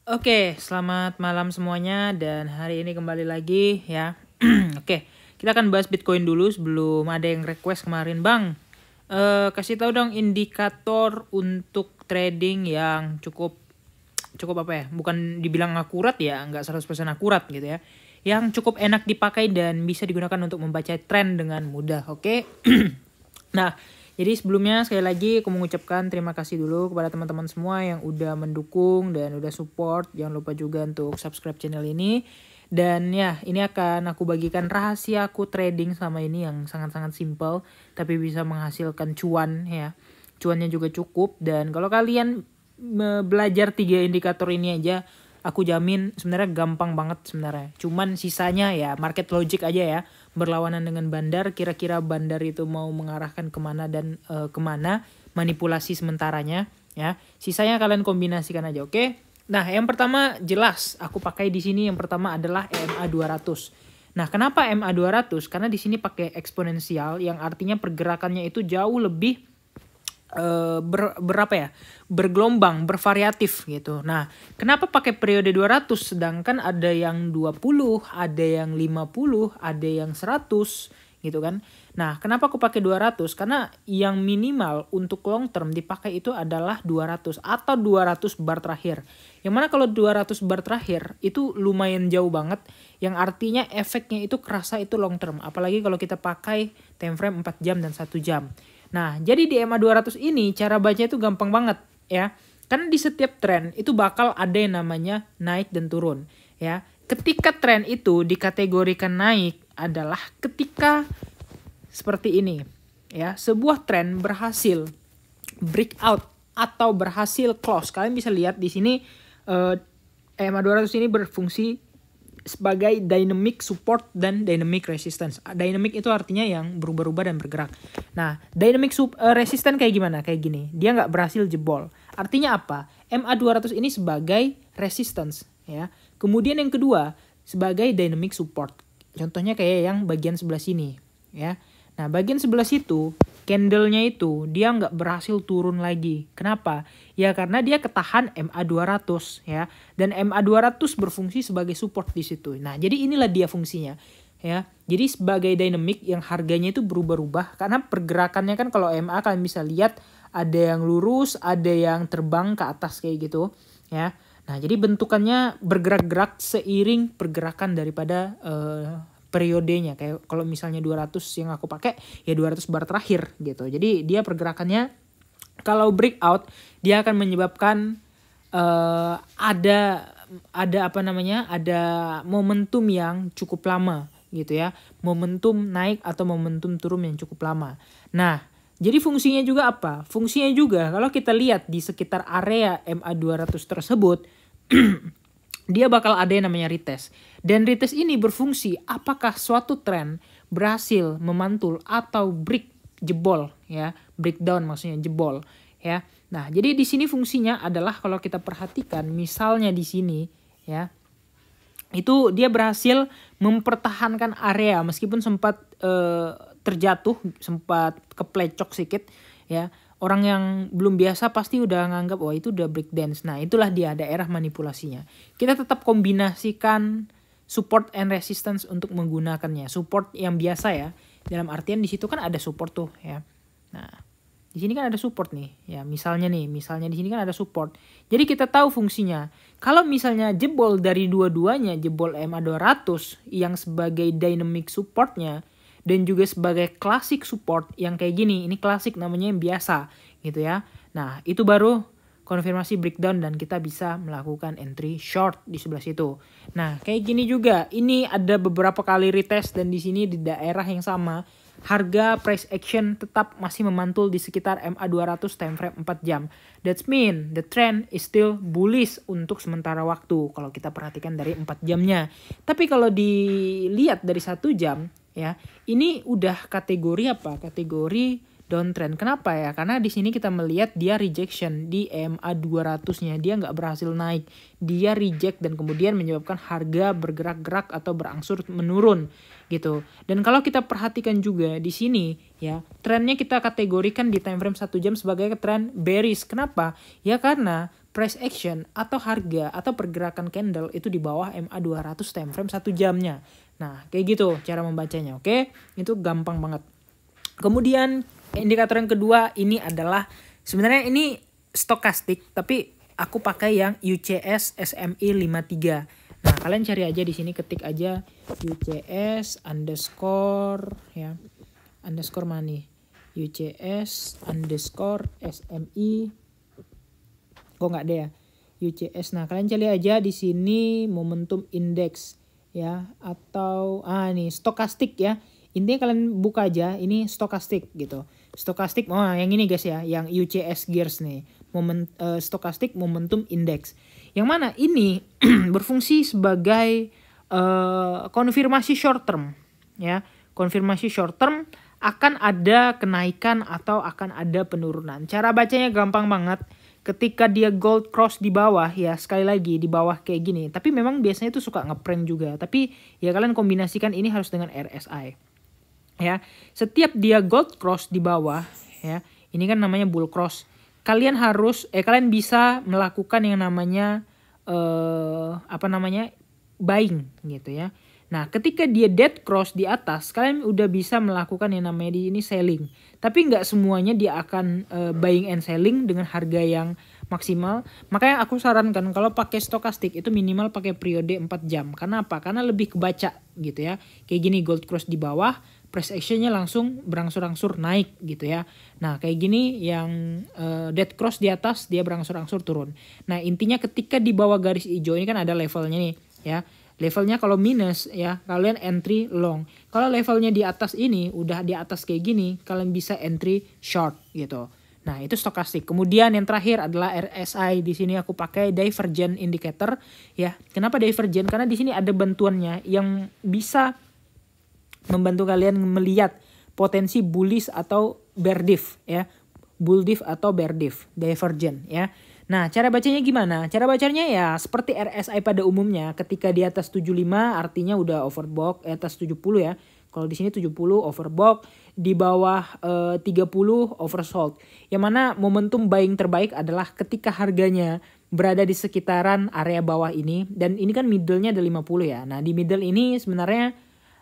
Oke, selamat malam semuanya dan hari ini kembali lagi ya. Oke, kita akan bahas Bitcoin dulu sebelum ada yang request kemarin, Bang. Kasih tahu dong indikator untuk trading yang cukup apa ya? Bukan dibilang akurat ya, nggak 100% akurat gitu ya. Yang cukup enak dipakai dan bisa digunakan untuk membaca tren dengan mudah, oke? Nah, jadi sebelumnya sekali lagi aku mengucapkan terima kasih dulu kepada teman-teman semua yang udah mendukung dan udah support. Jangan lupa juga untuk subscribe channel ini. Dan ya, ini akan aku bagikan rahasia aku trading selama ini yang sangat-sangat simple tapi bisa menghasilkan cuan ya. Cuannya juga cukup dan kalau kalian belajar 3 indikator ini aja, aku jamin sebenarnya gampang banget sebenarnya. Cuman sisanya ya market logic aja ya. Berlawanan dengan bandar, kira-kira bandar itu mau mengarahkan kemana dan kemana, manipulasi sementaranya ya. Sisanya kalian kombinasikan aja, oke? Nah, yang pertama jelas aku pakai di sini yang pertama adalah EMA 200. Nah, kenapa EMA 200? Karena di sini pakai eksponensial yang artinya pergerakannya itu jauh lebih berapa ya? Bergelombang, bervariatif gitu. Nah, kenapa pakai periode 200 sedangkan ada yang 20, ada yang 50, ada yang 100 gitu kan. Nah, kenapa aku pakai 200? Karena yang minimal untuk long term dipakai itu adalah 200 atau 200 bar terakhir. Yang mana kalau 200 bar terakhir itu lumayan jauh banget, yang artinya efeknya itu kerasa itu long term. Apalagi kalau kita pakai time frame 4 jam dan 1 jam. Nah, jadi di EMA 200 ini cara baca itu gampang banget ya. Karena di setiap tren itu bakal ada yang namanya naik dan turun ya. Ketika tren itu dikategorikan naik adalah ketika seperti ini ya. Sebuah tren berhasil breakout atau berhasil close. Kalian bisa lihat di sini EMA 200 ini berfungsi sebagai dynamic support dan dynamic resistance. Dynamic itu artinya yang berubah-ubah dan bergerak. Nah, dynamic resistance kayak gimana? Kayak gini. Dia nggak berhasil jebol. Artinya apa? MA 200 ini sebagai resistance ya. Kemudian yang kedua sebagai dynamic support. Contohnya kayak yang bagian sebelah sini ya. Nah, bagian sebelah situ candle-nya itu dia nggak berhasil turun lagi. Kenapa? Ya karena dia ketahan MA 200 ya. Dan MA 200 berfungsi sebagai support di situ. Nah, jadi inilah dia fungsinya ya. Jadi sebagai dynamic yang harganya itu berubah-ubah karena pergerakannya kan kalau MA kalian bisa lihat ada yang lurus, ada yang terbang ke atas kayak gitu ya. Nah, jadi bentukannya bergerak-gerak seiring pergerakan daripada periodenya. Kayak kalau misalnya 200 yang aku pakai ya 200 bar terakhir gitu. Jadi dia pergerakannya kalau breakout dia akan menyebabkan ada apa namanya? Ada momentum yang cukup lama gitu ya. Momentum naik atau momentum turun yang cukup lama. Nah, jadi fungsinya juga apa? Fungsinya juga kalau kita lihat di sekitar area MA 200 tersebut dia bakal ada yang namanya retest. Dan retest ini berfungsi apakah suatu tren berhasil memantul atau break jebol ya, breakdown maksudnya jebol ya. Nah, jadi di sini fungsinya adalah kalau kita perhatikan misalnya di sini ya. Itu dia berhasil mempertahankan area meskipun sempat terjatuh, sempat keplecok sedikit ya. Orang yang belum biasa pasti udah nganggap wah itu udah break dance. Nah, itulah dia daerah manipulasinya. Kita tetap kombinasikan support and resistance untuk menggunakannya. Support yang biasa ya. Dalam artian di situ kan ada support tuh ya. Nah, di sini kan ada support nih. Ya, misalnya di sini kan ada support. Jadi kita tahu fungsinya. Kalau misalnya jebol dari dua-duanya, jebol MA 200 yang sebagai dynamic supportnya dan juga sebagai classic support yang kayak gini. Ini klasik namanya yang biasa gitu ya. Nah, itu baru konfirmasi breakdown dan kita bisa melakukan entry short di sebelah situ. Nah, kayak gini juga. Ini ada beberapa kali retest dan di sini di daerah yang sama harga price action tetap masih memantul di sekitar MA 200 time frame 4 jam. That mean the trend is still bullish untuk sementara waktu kalau kita perhatikan dari 4 jamnya. Tapi kalau dilihat dari 1 jam ya, ini udah kategori apa? Kategori downtrend. Kenapa ya? Karena di sini kita melihat dia rejection di EMA 200-nya. Dia nggak berhasil naik. Dia reject dan kemudian menyebabkan harga bergerak-gerak atau berangsur menurun gitu. Dan kalau kita perhatikan juga di sini ya, trennya kita kategorikan di time frame 1 jam sebagai tren bearish. Kenapa? Ya karena price action atau harga atau pergerakan candle itu di bawah MA 200 time frame 1 jamnya. Nah, kayak gitu cara membacanya, oke? Itu gampang banget. Kemudian indikator yang kedua ini adalah sebenarnya ini stokastik, tapi aku pakai yang UCS SMI 53. Nah, kalian cari aja di sini, ketik aja UCS underscore ya. Underscore money. UCS underscore SMI. Kok nggak ada ya? UCS. Nah, kalian cari aja di sini momentum index ya, atau ini stokastik ya. Intinya kalian buka aja, ini stokastik gitu. Stokastik, yang ini guys ya, yang UCS gears nih. Stokastik momentum index. Yang mana ini berfungsi sebagai konfirmasi short term ya. Konfirmasi short term akan ada kenaikan atau akan ada penurunan. Cara bacanya gampang banget. Ketika dia gold cross di bawah ya, sekali lagi di bawah kayak gini. Tapi memang biasanya itu suka ngeprank juga. Tapi ya kalian kombinasikan ini harus dengan RSI. Ya, setiap dia gold cross di bawah ya, ini kan namanya bull cross. Kalian bisa melakukan yang namanya buying gitu ya. Nah, ketika dia dead cross di atas, kalian udah bisa melakukan yang namanya di ini selling. Tapi nggak semuanya dia akan buying and selling dengan harga yang maksimal. Makanya aku sarankan kalau pakai stokastik itu minimal pakai periode 4 jam. Karena apa? Karena lebih kebaca gitu ya. Kayak gini gold cross di bawah, price actionnya langsung berangsur-angsur naik gitu ya. Nah, kayak gini yang dead cross di atas dia berangsur-angsur turun. Nah, intinya ketika di bawah garis hijau ini kan ada levelnya nih ya. Levelnya kalau minus ya, kalian entry long. Kalau levelnya di atas ini, udah di atas kayak gini, kalian bisa entry short gitu. Nah, itu stokastik. Kemudian yang terakhir adalah RSI. Di sini aku pakai divergent indicator ya. Kenapa divergent? Karena di sini ada bantuannya yang bisa membantu kalian melihat potensi bullish atau bear diff ya. Bull diff atau bear diff, divergent ya. Nah, cara bacanya gimana? Cara bacanya ya seperti RSI pada umumnya, ketika di atas 75 artinya udah overbought, atas 70 ya. Kalau di sini 70 overbought, di bawah 30 oversold. Yang mana momentum buying terbaik adalah ketika harganya berada di sekitaran area bawah ini, dan ini kan middle-nya ada 50 ya. Nah, di middle ini sebenarnya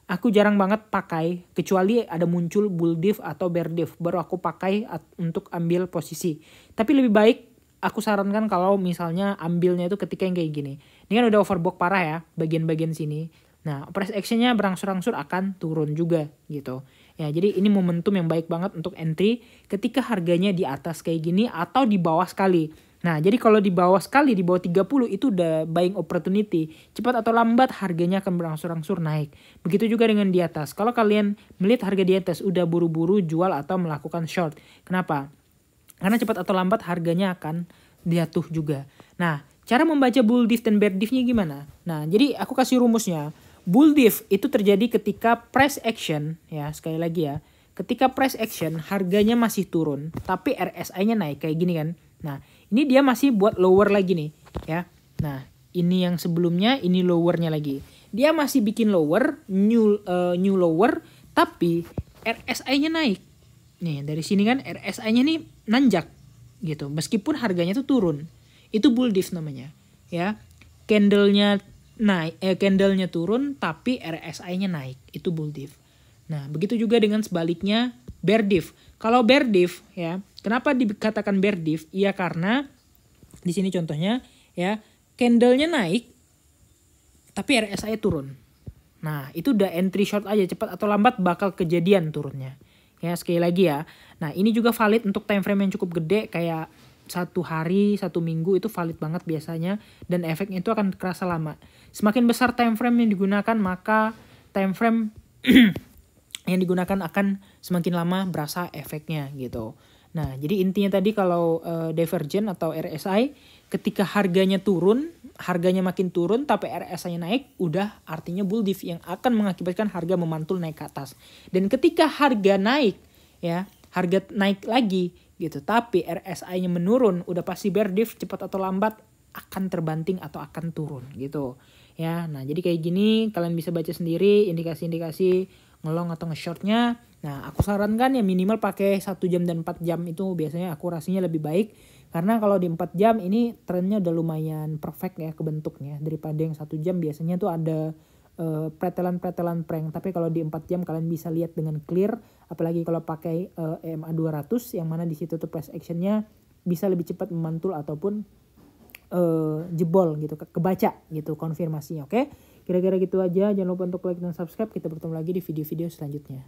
aku jarang banget pakai, kecuali ada muncul bull diff atau bear diff, baru aku pakai untuk ambil posisi. Tapi lebih baik aku sarankan kalau misalnya ambilnya itu ketika yang kayak gini. Ini kan udah overbought parah ya, bagian-bagian sini. Nah, price action-nya berangsur-angsur akan turun juga gitu. Ya, jadi ini momentum yang baik banget untuk entry ketika harganya di atas kayak gini atau di bawah sekali. Nah, jadi kalau di bawah sekali, di bawah 30 itu udah buying opportunity. Cepat atau lambat harganya akan berangsur-angsur naik. Begitu juga dengan di atas. Kalau kalian melihat harga di atas udah buru-buru jual atau melakukan short. Kenapa? Karena cepat atau lambat harganya akan jatuh juga. Nah, cara membaca bull diff dan bear diff-nya gimana? Nah, jadi aku kasih rumusnya. Bull diff itu terjadi ketika price action, ya sekali lagi ya. Ketika price action harganya masih turun, tapi RSI-nya naik kayak gini kan. Nah, ini dia masih buat lower lagi nih, ya. Nah, ini yang sebelumnya, ini lowernya lagi. Dia masih bikin lower, new lower, tapi RSI-nya naik. Nih, dari sini kan RSI-nya nih nanjak gitu. Meskipun harganya tuh turun. Itu bull diff namanya, ya. Candle-nya naik, candle-nya turun tapi RSI-nya naik. Itu bull diff. Nah, begitu juga dengan sebaliknya bear diff. Kalau bear diff ya, kenapa dikatakan bear diff? Iya karena di sini contohnya ya, candle-nya naik tapi RSI turun. Nah, itu udah entry short aja, cepat atau lambat bakal kejadian turunnya. Ya, sekali lagi ya. Nah, ini juga valid untuk time frame yang cukup gede kayak 1 hari, 1 minggu itu valid banget biasanya, dan efeknya itu akan kerasa lama. Semakin besar time frame yang digunakan, maka time frame yang digunakan akan semakin lama berasa efeknya gitu. Nah, jadi intinya tadi kalau divergent atau RSI, ketika harganya turun, harganya makin turun tapi RSI-nya naik, udah artinya bull diff yang akan mengakibatkan harga memantul naik ke atas. Dan ketika harga naik, ya, harga naik lagi gitu, tapi RSI-nya menurun, udah pasti bear diff, cepat atau lambat akan terbanting atau akan turun gitu. Ya, nah jadi kayak gini kalian bisa baca sendiri indikasi-indikasi ngelong atau nge-shortnya. Nah, aku sarankan ya minimal pakai 1 jam dan 4 jam itu biasanya akurasinya lebih baik. Karena kalau di 4 jam ini trennya udah lumayan perfect ya kebentuknya. Daripada yang 1 jam biasanya tuh ada pretelan-pretelan prank. Tapi kalau di 4 jam kalian bisa lihat dengan clear. Apalagi kalau pakai EMA 200 yang mana di situ tuh flash actionnya bisa lebih cepat memantul ataupun jebol gitu, kebaca gitu konfirmasinya. Oke, kira-kira gitu aja. Jangan lupa untuk like dan subscribe. Kita bertemu lagi di video-video selanjutnya.